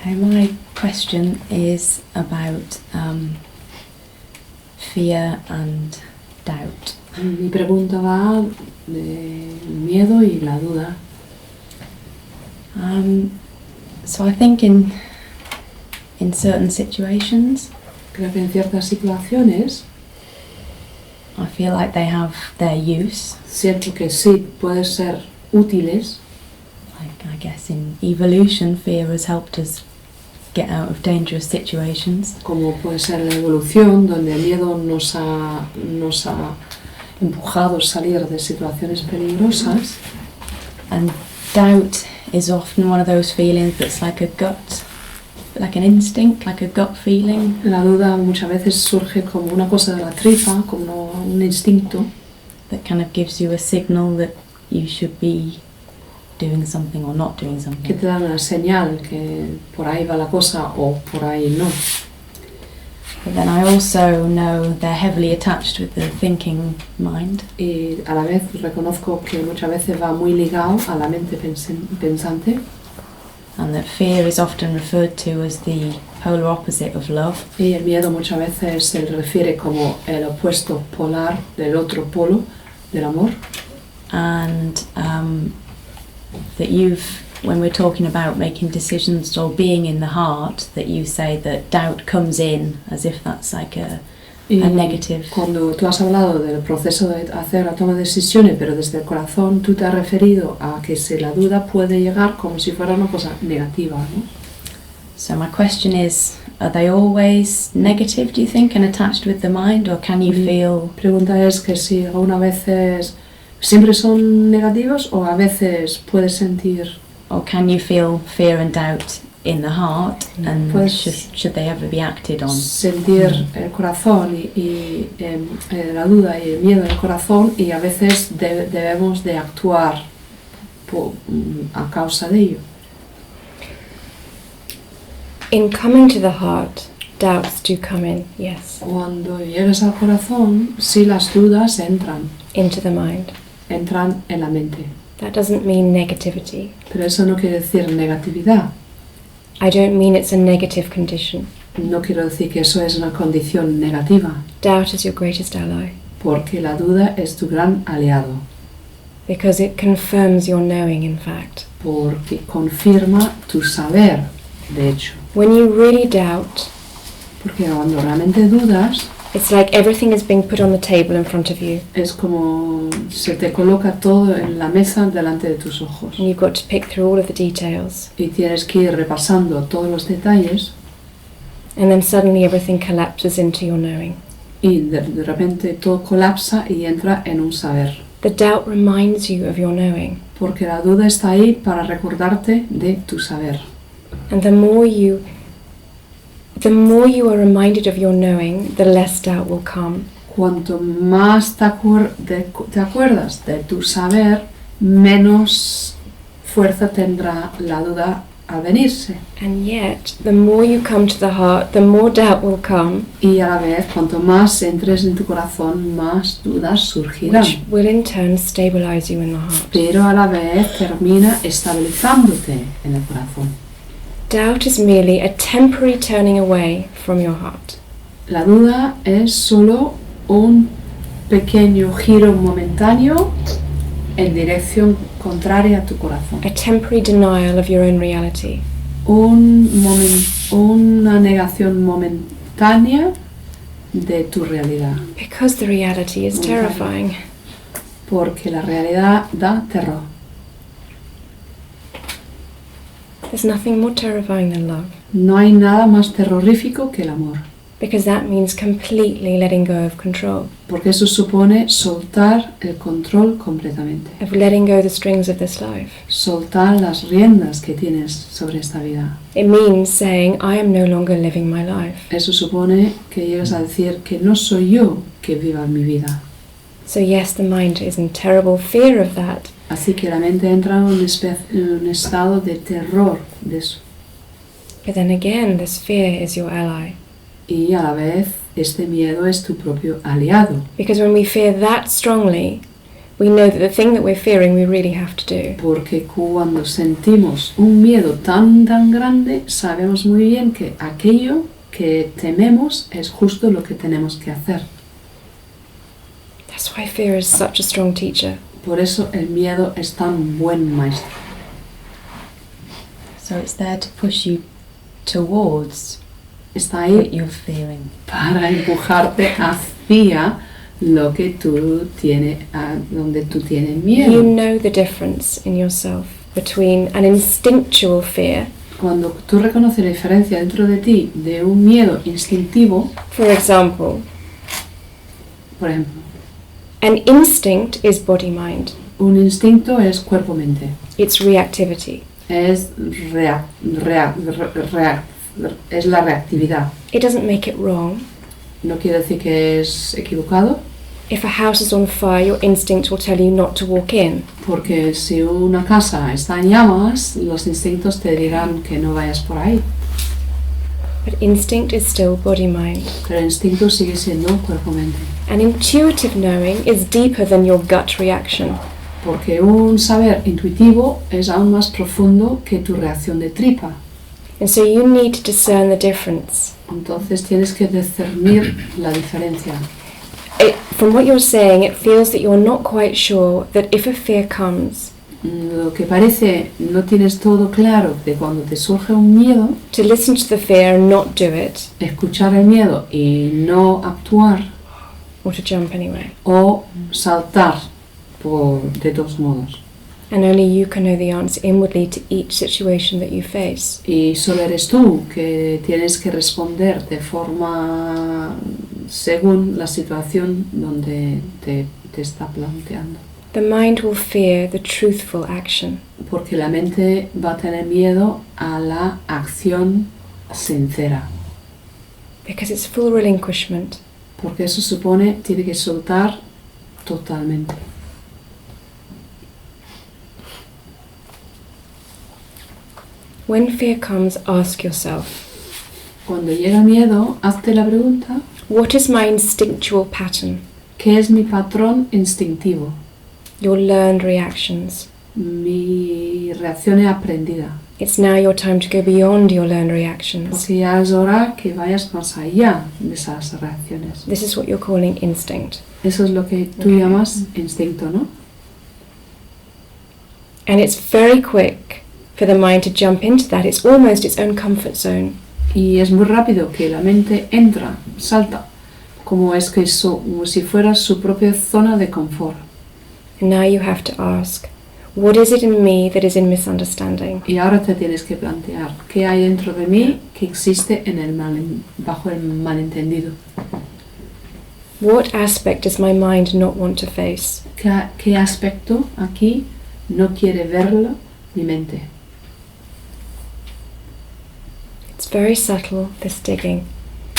Okay, my question is about fear and doubt. Mi pregunta va del miedo y la duda. So I think in certain situations, Creo que en ciertas situaciones I feel like they have their use. siento que sí pueden ser útiles. Like, I guess in evolution, fear has helped us get out of dangerous situations. Como puede ser la evolución, donde el miedo nos ha empujado a salir de situaciones peligrosas. And doubt is often one of those feelings that's like a gut, like an instinct, like a gut feeling. La duda muchas veces surge como una cosa de la tripa, como un instinto, That kind of gives you a signal that you should be doing something or not doing que something. te da una señal que por ahí va la cosa o por ahí no. But then I also know they're heavily attached with the thinking mind. Y a la vez reconozco que muchas veces va muy ligado a la mente pensante, And that fear is often referred to as the polar opposite of love. y el miedo muchas veces se le refiere como el opuesto polar del otro polo del amor. And that when we're talking about making decisions or being in the heart, that you say that doubt comes in as if that's like a negative. Cuando tú has hablado del proceso de hacer la toma de decisiones, pero desde el corazón tú te has referido a que la duda puede llegar como si fuera una cosa negativa, ¿no? So my question is, are they always negative, do you think, and attached with the mind, or can you feel... Pregunta es que si algunas veces siempre son negativos o a veces puedes sentir... Or can you feel fear and doubt in the heart, and Pues should they ever be acted on? sentir el corazón y la duda y el miedo en el corazón, y a veces debemos de actuar a causa de ello. In coming to the heart, doubts do come in, yes, Cuando llegas al corazón, sí, las dudas entran into the mind. en la mente, That doesn't mean negativity. pero eso no quiere decir negatividad. I don't mean it's a negative condition. No quiero decir que eso es una condición negativa, Doubt is your greatest ally porque la duda es tu gran aliado, because it confirms your knowing, in fact. porque confirma tu saber, de hecho. When you really doubt, Porque cuando realmente dudas, it's like everything is being put on the table in front of you, es como se te coloca todo en la mesa delante de tus ojos and you've got to pick through all of the details, y tienes que ir repasando todos los detalles, and then suddenly everything collapses into your knowing. y de repente todo colapsa y entra en un saber. The doubt reminds you of your knowing, Porque la duda está ahí para recordarte de tu saber. and the more you are reminded of your knowing, the less doubt will come. Cuanto más te acuerdas de tu saber, menos fuerza tendrá la duda al venirse. And yet, the more you come to the heart, the more doubt will come, Y a la vez, cuanto más entres en tu corazón, más dudas surgirán. which will in turn stabilize you in the heart. Pero a la vez termina estabilizándote en el corazón. Doubt is merely a temporary turning away from your heart. La duda es solo un pequeño giro momentáneo en dirección contraria a tu corazón. A temporary denial of your own reality. Una negación momentánea de tu realidad. Because the reality is terrifying. Porque la realidad da terror. There's nothing more terrifying than love. No hay nada más terrorífico que el amor. Because that means completely letting go of control. Porque eso supone soltar el control completamente. Of letting go the strings of this life. Soltar las riendas que tienes sobre esta vida. It means saying, I am no longer living my life. Eso supone que llegas a decir que no soy yo que viva mi vida. So yes, the mind is in terrible fear of that. Así que la mente entra en un estado de terror de eso. But then again, this fear is your ally. Y a la vez, este miedo es tu propio aliado. Because when we fear that strongly, we know that the thing that we're fearing we really have to do. Porque cuando sentimos un miedo tan grande, sabemos muy bien que aquello que tememos es justo lo que tenemos que hacer. That's why fear is such a strong teacher. Por eso el miedo es tan buen maestro. So it's there to push you towards Está what ahí you're feeling. para empujarte hacia lo que tú tienes, donde tú tienes You miedo. know the difference in yourself between an instinctual fear, Cuando tú reconoces la diferencia dentro de ti de un miedo instintivo, for example, por ejemplo, an instinct is body-mind. un instinto es cuerpo-mente, It's reactivity. es, es la reactividad. It doesn't make it wrong. No quiere decir que es equivocado, If a house is on fire, your instinct will tell you not to walk in. porque si una casa está en llamas, los instintos te dirán que no vayas por ahí. But instinct is still body-mind. Pero el instinto sigue siendo cuerpo-mente. An intuitive knowing is deeper than your gut reaction. Porque un saber intuitivo es aún más profundo que tu reacción de tripa. And so you need to discern the difference. Entonces tienes que discernir la diferencia. From what you're saying, it feels that you're not quite sure that if a fear comes, Lo que parece no tienes todo claro de cuando te surge un miedo, to listen to the fear and not do it, escuchar el miedo y no actuar or to jump anyway. o saltar de todos modos. And only you can know the answer inwardly to each situation that you face. Y solo eres tú que tienes que responder de forma según la situación donde te está planteando. The mind will fear the truthful action. Porque la mente va a tener miedo a la acción sincera. Because it's full relinquishment. Porque eso supone, tiene que soltar totalmente. When fear comes, ask yourself, Cuando llega miedo, hazte la pregunta, what is my instinctual pattern? ¿qué es mi patrón instintivo? Your learned reactions. Mi reacción aprendida. It's now your time to go beyond your learned reactions. Porque ya es hora que vayas más allá de esas reacciones. This is what you're calling instinct. Eso es lo que tú Okay. llamas instinto, ¿no? And it's very quick for the mind to jump into that. It's almost its own comfort zone. Y es muy rápido que la mente entra, salta, como si fuera su propia zona de confort. And now you have to ask, what is it in me that is in misunderstanding? Y ahora te tienes que plantear qué hay dentro de mí que existe bajo el malentendido. What aspect does my mind not want to face? ¿Qué aspecto aquí no quiere verlo mi mente? It's very subtle, this digging,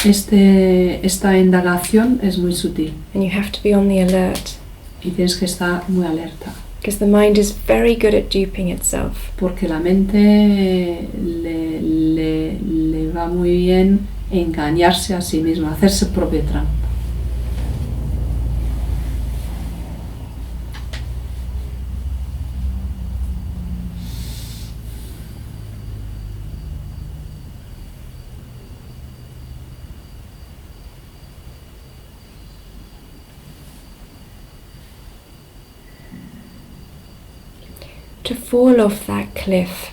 Esta indagación es muy sutil and you have to be on the alert, y tienes que estar muy alerta, because the mind is very good at duping itself. porque la mente le va muy bien engañarse a sí misma, hacerse propia trampa. To fall off that cliff,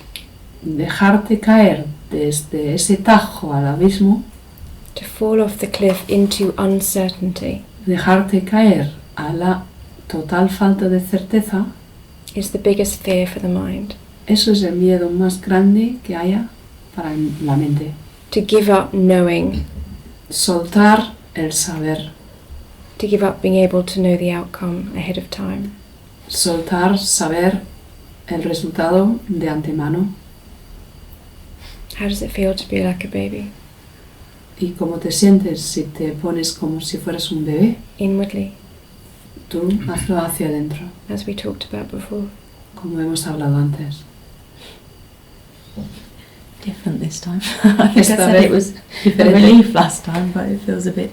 Dejarte caer desde ese tajo al abismo, to fall off the cliff into uncertainty, dejarte caer a la total falta de certeza, is the biggest fear for the mind. eso es el miedo más grande que haya para la mente. To give up knowing, Soltar el saber, to give up being able to know the outcome ahead of time. soltar saber el resultado de antemano. How does it feel to be like a baby? ¿Y cómo te sientes si te pones como si fueras un bebé? Inwardly, Tú hazlo hacia adentro, as we talked about before. como hemos hablado antes. different this time. I think I Esta said vez it was a diferente. relief last time, but it feels a bit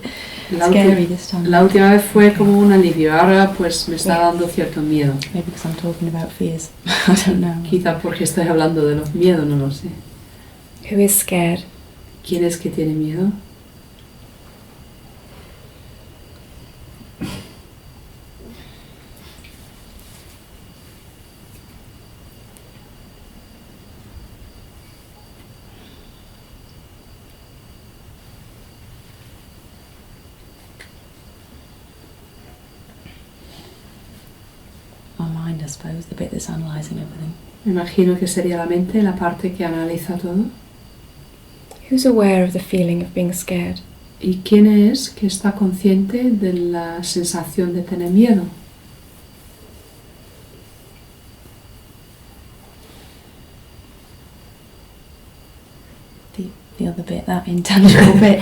La scary this time. La última vez fue como un alivio, ahora pues me está dando cierto miedo. Maybe because I'm talking about fears. I don't know. Quizá porque estoy hablando de los miedos, no lo sé. Who is scared? ¿Quién es que tiene miedo? My mind, I suppose, the bit that's analysing everything. Me imagino que sería la mente la parte que analiza todo. Who's aware of the feeling of being scared? ¿Y quién es que está consciente de la sensación de tener miedo? The other bit, that intangible bit.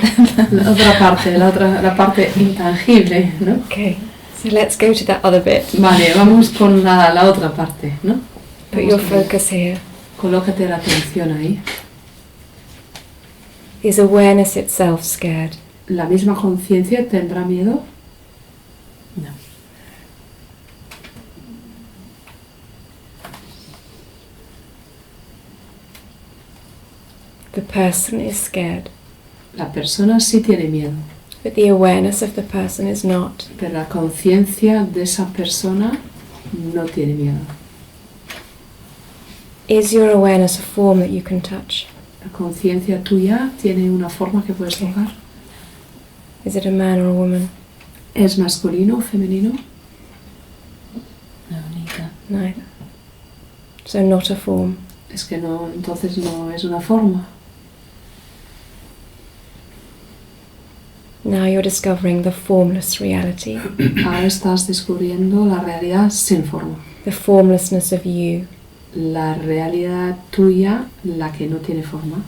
La otra parte, la parte intangible, ¿no? Okay, so let's go to that other bit. Vale, vamos con la otra parte, ¿no? Put your focus here. Colócate la atención ahí. Is awareness itself scared? ¿La misma conciencia tendrá miedo? No. The person is scared, La persona sí tiene miedo, but the awareness of the person is not. pero la conciencia de esa persona no tiene miedo. Is your awareness a form that you can touch? La conciencia tuya tiene una forma que puedes tocar. Is it a man or a woman? ¿Es masculino o femenino? No, neither. Neither. So not a form. Es que no, entonces no es una forma. Now you're discovering the formless reality, Ahora estás descubriendo la realidad sin forma. the formlessness of you. La realidad tuya, la que no tiene forma,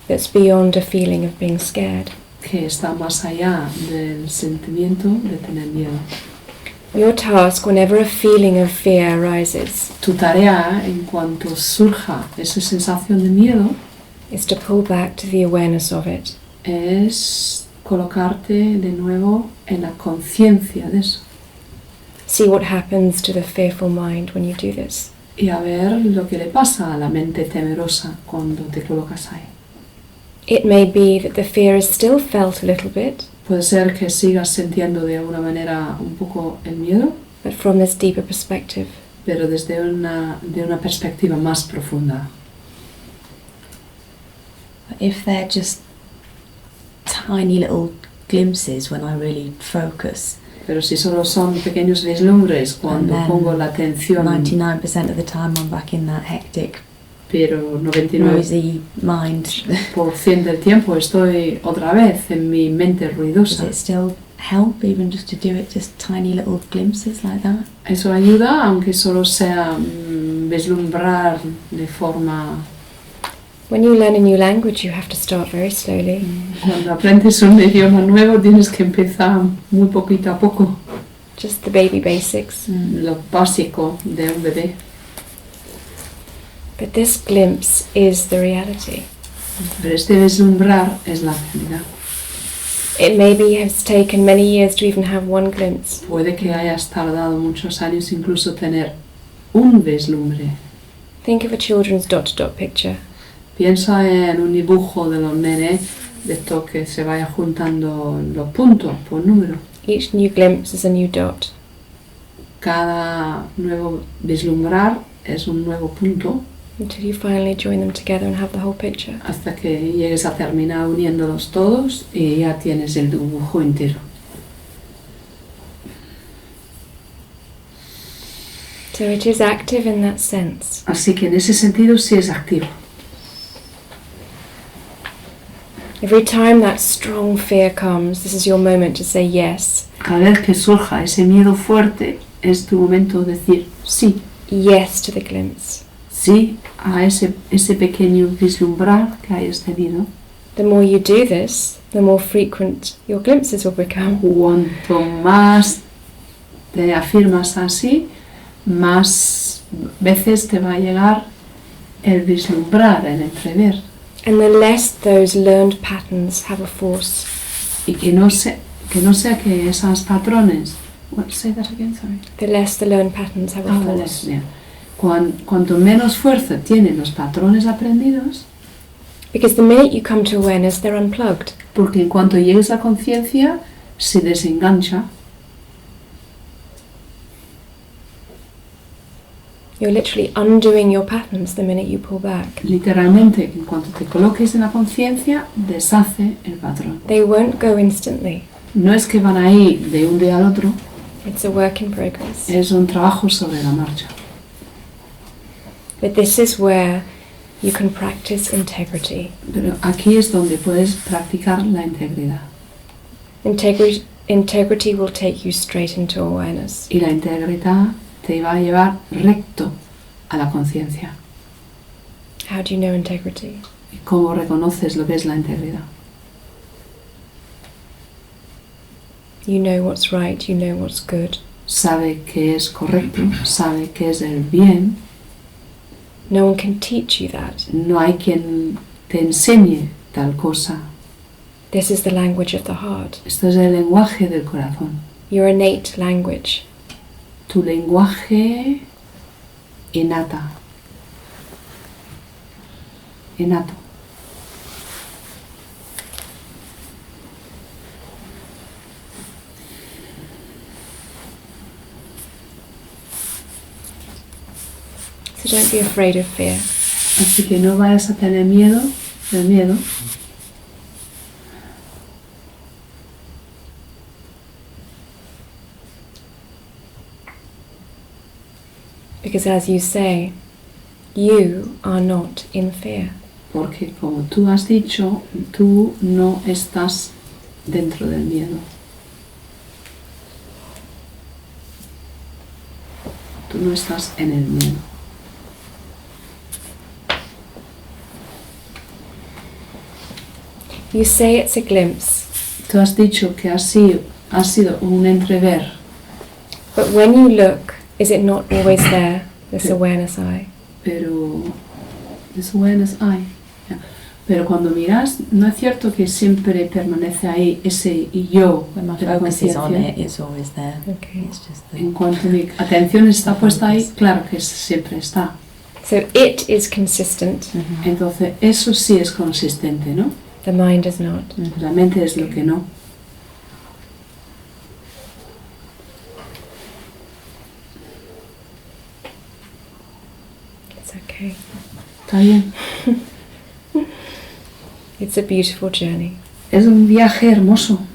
That's beyond a feeling of being scared. que está más allá del sentimiento de tener miedo. Your task, whenever a feeling of fear arises, Tu tarea, en cuanto surja esa sensación de miedo, is to pull back to the awareness of it. es colocarte de nuevo en la conciencia de eso See what happens to the fearful mind when you do this. y a ver lo que le pasa a la mente temerosa cuando te colocas ahí. It may be that the fear is still felt a little bit, Puede ser que sigas sintiendo de alguna manera un poco el miedo, but from this deeper perspective. pero desde de una perspectiva más profunda. If they're just tiny little glimpses when I really focus, Pero si solo son pequeños vislumbres cuando And then pongo la atención, 99% of the time I'm back in that hectic, pero 99% noisy mind. del tiempo estoy otra vez en mi mente Does ruidosa. it still help even just to do it, just tiny little glimpses like that? Eso ayuda, aunque solo sea vislumbrar de forma... When you learn a new language, you have to start very slowly. Cuando aprendes un idioma nuevo tienes que empezar muy poquito a poco, Just the baby basics. lo básico de un bebé. But this glimpse is the reality. Pero este vislumbrar es la realidad. It maybe has taken many years to even have one glimpse. Puede que hayas tardado muchos años incluso tener un vislumbre. Think of a children's dot-to-dot picture. Piensa en un dibujo de los nenes, de esto que se vaya juntando los puntos por número. Each new glimpse is a new dot. Cada nuevo vislumbrar es un nuevo punto Until you finally join them together and have the whole picture. hasta que llegues a terminar uniéndolos todos y ya tienes el dibujo entero. So it is active in that sense. Así que en ese sentido sí es activo. Every time that strong fear comes, this is your moment to say yes. Cada vez que surja ese miedo fuerte es tu momento de decir sí, Yes to the glimpse. sí a ese pequeño vislumbrar que hayas tenido. The more you do this, the more frequent your glimpses will become. Cuanto más te afirmas así, más veces te va a llegar el vislumbrar, el entrever. And the less those learned patterns have a force. Y que no sea que esos patrones... What, say that again, sorry. The less the learned patterns have a Vale, force. bien. Cuanto menos fuerza tienen los patrones aprendidos, Because the minute you come to awareness, they're unplugged. porque en cuanto llegues a conciencia, se desengancha. You're literally undoing your patterns the minute you pull back. Literalmente, en cuanto te coloques en la conciencia, deshace el patrón. They won't go instantly. No es que van a ir de un día al otro, It's a work in progress. es un trabajo sobre la marcha. But this is where you can practice integrity. Pero aquí es donde puedes practicar la integridad. Integrity will take you straight into awareness. Y la integridad te va a llevar recto a la conciencia. How do you know integrity? ¿Y cómo reconoces lo que es la integridad? You know what's right, you know what's good. Sabe que es correcto, sabe que es el bien. No one can teach you that. No hay quien te enseñe tal cosa. This is the language of the heart. Esto es el lenguaje del corazón. Your innate language. Tu lenguaje innato. So don't be afraid of fear. Así que no vayas a tener miedo del miedo. Because as you say, you are not in fear. Porque como tú has dicho, tú no estás dentro del miedo. Tú no estás en el miedo. You say it's a glimpse, Tú has dicho que ha sido un entrever, but when you look, is it not always there, this awareness eye? pero this awareness hay. Yeah. Pero cuando miras, no es cierto que siempre permanece ahí ese yo When my de la focus is on conciencia. it, it's always there. Okay. It's just the, En cuanto mi atención está puesta ahí, claro que siempre está. So it is consistent, Entonces, eso sí es consistente, ¿no? the mind is not. La mente es lo que no. It's okay. Está bien. It's a beautiful journey. Es un viaje hermoso.